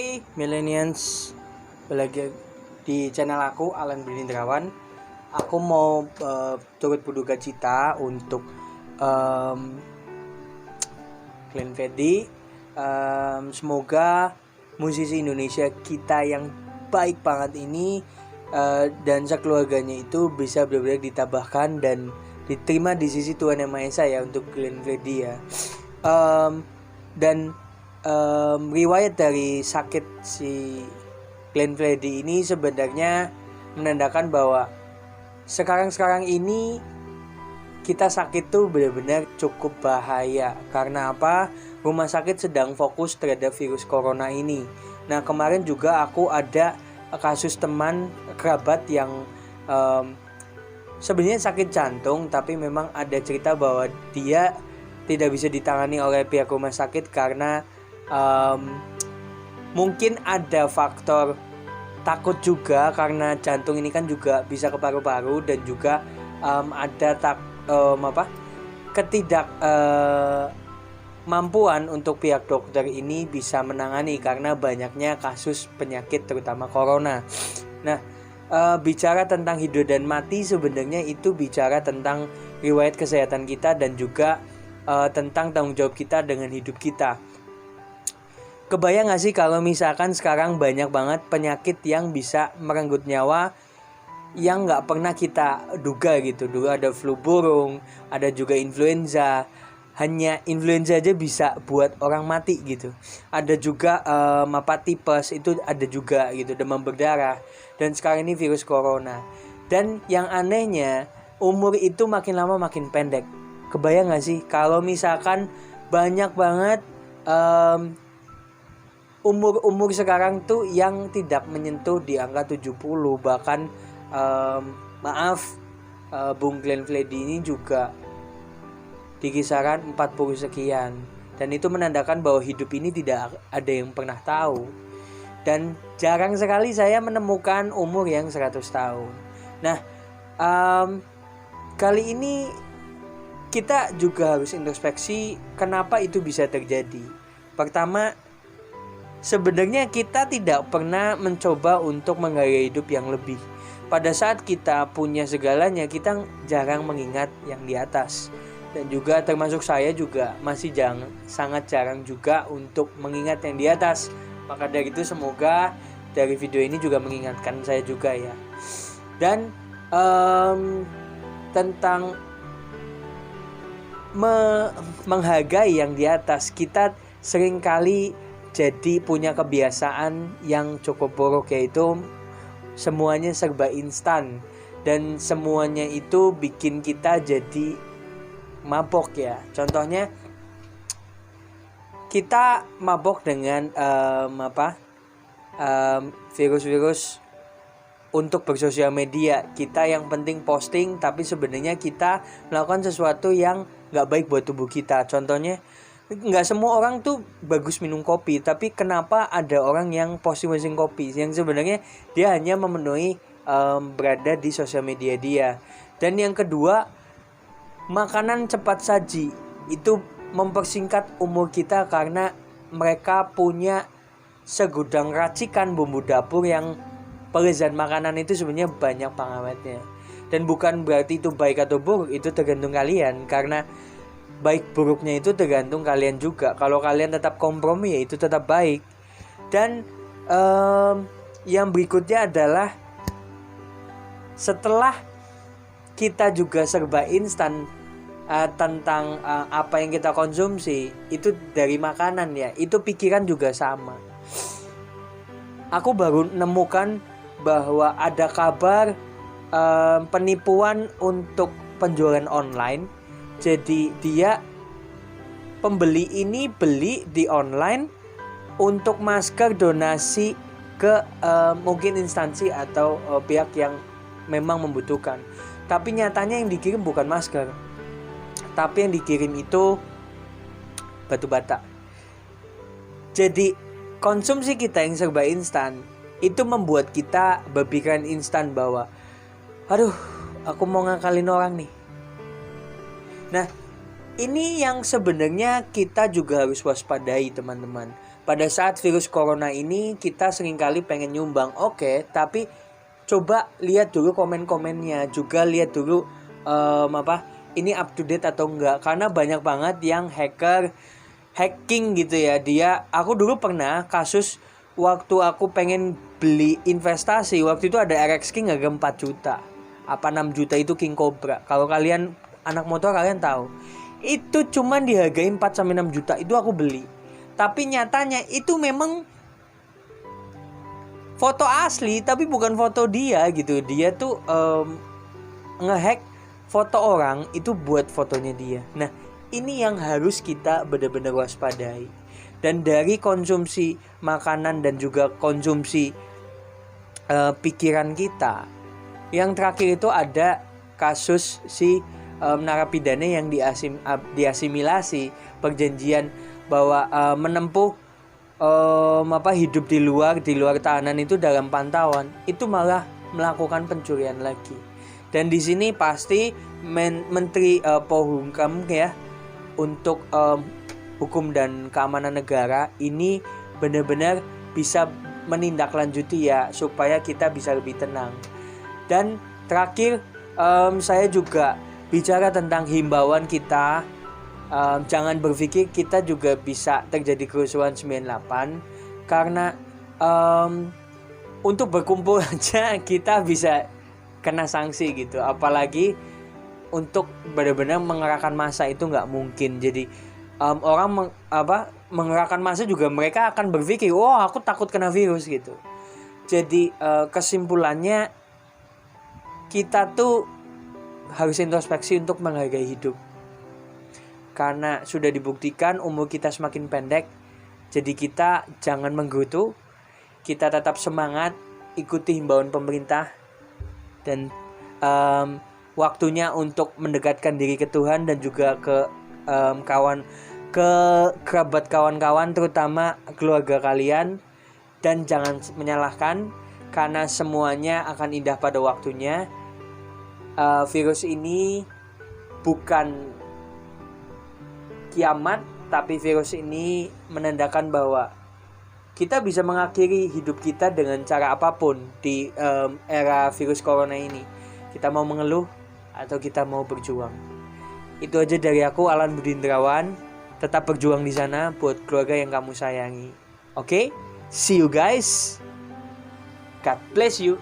Hai millennials, balik di channel aku Alan Brindrawan. Aku mau turut berduka cita untuk Glenn Fredly. Semoga musisi Indonesia kita yang baik banget ini dan sekeluarganya itu bisa benar-benar ditambahkan dan diterima di sisi Tuhan Yang Maha Esa ya untuk Glenn Fredly ya. Dan riwayat dari sakit si Glenn Fredly ini sebenarnya menandakan bahwa sekarang ini kita sakit tuh benar-benar cukup bahaya. Karena apa? Rumah sakit sedang fokus terhadap virus corona ini. Nah, kemarin juga aku ada kasus teman kerabat yang sebenarnya sakit jantung, tapi memang ada cerita bahwa dia tidak bisa ditangani oleh pihak rumah sakit karena mungkin ada faktor takut juga, karena jantung ini kan juga bisa ke paru-paru dan juga ada ketidakmampuan untuk pihak dokter ini bisa menangani karena banyaknya kasus penyakit terutama corona. Nah, bicara tentang hidup dan mati sebenarnya itu bicara tentang riwayat kesehatan kita dan juga tentang tanggung jawab kita dengan hidup kita. Kebayang gak sih kalau misalkan sekarang banyak banget penyakit yang bisa merenggut nyawa yang gak pernah kita duga gitu. Dulu ada flu burung, ada juga influenza. Hanya influenza aja bisa buat orang mati gitu. Ada juga tipes itu ada juga gitu, demam berdarah. Dan sekarang ini virus corona. Dan yang anehnya umur itu makin lama makin pendek. Kebayang gak sih kalau misalkan banyak banget umur sekarang tuh yang tidak menyentuh di angka 70, bahkan Bung Glenn Fredly ini juga di kisaran 40 sekian. Dan itu menandakan bahwa hidup ini tidak ada yang pernah tahu. Dan jarang sekali saya menemukan umur yang 100 tahun. Nah, kali ini kita juga harus introspeksi kenapa itu bisa terjadi. Pertama, sebenarnya kita tidak pernah mencoba untuk menggaya hidup yang lebih. Pada saat kita punya segalanya, kita jarang mengingat yang di atas. Dan juga termasuk saya juga masih sangat jarang juga untuk mengingat yang di atas. Maka dari itu semoga dari video ini juga mengingatkan saya juga ya. Dan tentang menghargai yang di atas, kita seringkali jadi punya kebiasaan yang cukup buruk, yaitu semuanya serba instan. Dan semuanya itu bikin kita jadi mabok ya. Contohnya kita mabok dengan virus-virus untuk bersosial media. Kita yang penting posting, tapi sebenarnya kita melakukan sesuatu yang gak baik buat tubuh kita. Contohnya, nggak semua orang tuh bagus minum kopi, tapi kenapa ada orang yang posting kopi yang sebenarnya dia hanya memenuhi berada di sosial media dia. Dan yang kedua, makanan cepat saji itu mempersingkat umur kita karena mereka punya segudang racikan bumbu dapur yang pelezat makanan itu sebenarnya banyak pengawetnya. Dan bukan berarti itu baik atau buruk, itu tergantung kalian, karena baik buruknya itu tergantung kalian juga. Kalau kalian tetap kompromi ya itu tetap baik. Dan yang berikutnya adalah setelah kita juga serba instan tentang apa yang kita konsumsi itu dari makanan ya, itu pikiran juga sama. Aku baru nemukan bahwa ada kabar penipuan untuk penjualan online. Jadi dia pembeli ini beli di online untuk masker donasi ke mungkin instansi atau pihak yang memang membutuhkan. Tapi nyatanya yang dikirim bukan masker, tapi yang dikirim itu batu bata. Jadi konsumsi kita yang serba instan itu membuat kita berpikiran instan bahwa aduh, aku mau ngakalin orang nih. Nah, ini yang sebenarnya kita juga harus waspadai teman-teman. pada saat virus corona ini kita seringkali pengen nyumbang, oke, tapi coba lihat dulu komen-komennya, juga lihat dulu ini up to date atau enggak, karena banyak banget yang hacking gitu ya. Aku dulu pernah kasus waktu aku pengen beli investasi, waktu itu ada RX King harga 4 juta apa 6 juta itu King Cobra. Kalau kalian anak motor kalian tahu, itu cuman dihargai 4-6 juta, itu aku beli. Tapi nyatanya itu memang foto asli tapi bukan foto dia gitu. Dia tuh ngehack foto orang itu buat fotonya dia. Nah, ini yang harus kita benar-benar waspadai. Dan dari konsumsi makanan dan juga konsumsi pikiran kita, yang terakhir itu ada kasus si narapidana yang diasimilasi perjanjian bahwa menempuh hidup di luar tahanan itu dalam pantauan, itu malah melakukan pencurian lagi. Dan di sini pasti Menteri Polhukam ya, untuk hukum dan keamanan negara ini benar-benar bisa menindaklanjuti ya, supaya kita bisa lebih tenang. Dan terakhir saya juga bicara tentang himbauan kita, jangan berpikir kita juga bisa terjadi kerusuhan 98, karena untuk berkumpul aja kita bisa kena sanksi gitu, apalagi untuk benar-benar mengerahkan massa itu nggak mungkin. Jadi orang mengerahkan massa juga mereka akan berpikir, aku takut kena virus gitu. Jadi kesimpulannya kita tuh harus introspeksi untuk menghargai hidup, karena sudah dibuktikan umur kita semakin pendek. Jadi kita jangan menggerutu, kita tetap semangat, ikuti himbauan pemerintah, dan waktunya untuk mendekatkan diri ke Tuhan dan juga ke kerabat kawan-kawan, terutama keluarga kalian. Dan jangan menyalahkan, karena semuanya akan indah pada waktunya. Virus ini bukan kiamat, tapi virus ini menandakan bahwa kita bisa mengakhiri hidup kita dengan cara apapun di era virus corona ini. Kita mau mengeluh atau kita mau berjuang. Itu aja dari aku, Alan Budindrawan. Tetap berjuang di sana buat keluarga yang kamu sayangi. Oke? See you guys. God bless you.